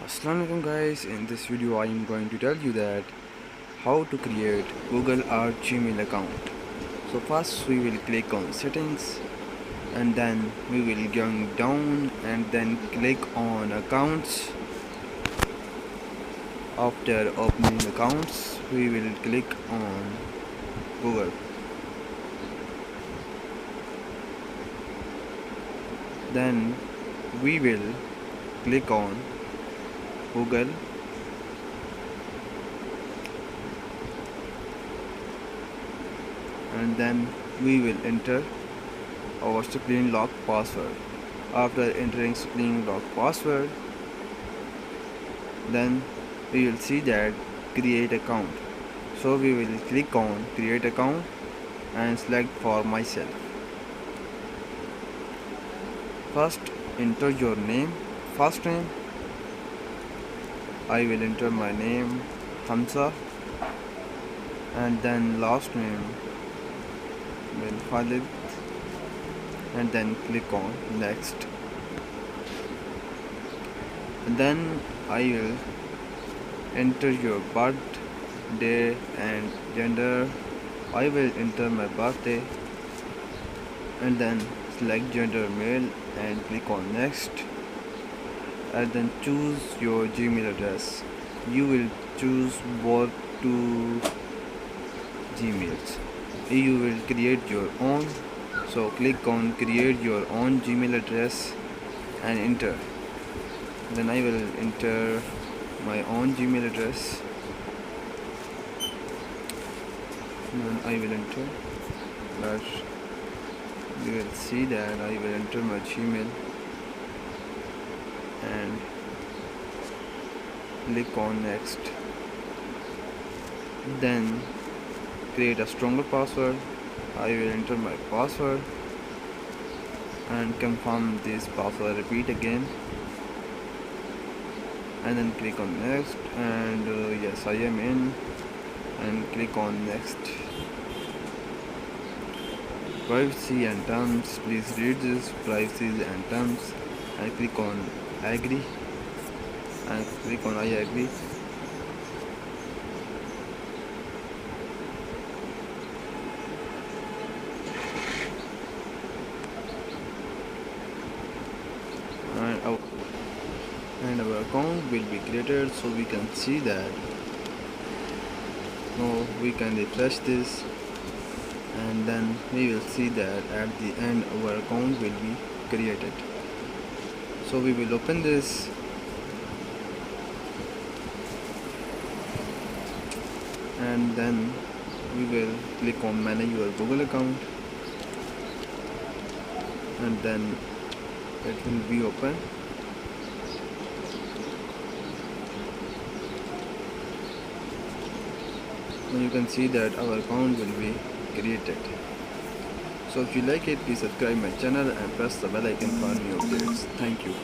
Assalamu-Alaikum guys, in this video I am going to tell you that how to create Google or Gmail account. So first we will click on settings and then we will go down and then click on accounts. After opening accounts we will click on Google. Then we will click on Google and then we will enter our screen lock password. After entering screen lock password, then we will see that create account. So we will click on create account and select for myself. First enter your name, first name. I will enter my name Hamza and then last name bin Khalid and then click on next. And then I will enter your birth day and gender. I will enter my birthday and then select gender male and click on next. And then choose your Gmail address. You will choose both two Gmails. You will create your own, so click on create your own Gmail address and enter. Then I will enter my own Gmail address. Then I will enter, but you will see that I will enter my Gmail and click on next. Then create a stronger password. I will enter my password and confirm this password, repeat again and then click on next and yes, I am in and click on next. Privacy and terms, please read this privacy and terms and click on agree and click on I agree. And our account will be created, so we can see that. Now we can refresh this and then we will see that at the end our account will be created. So we will open this and then we will click on manage your Google account and then it will be open. And you can see that our account will be created. So if you like it, please subscribe my channel and press the bell icon for new updates. Thank you.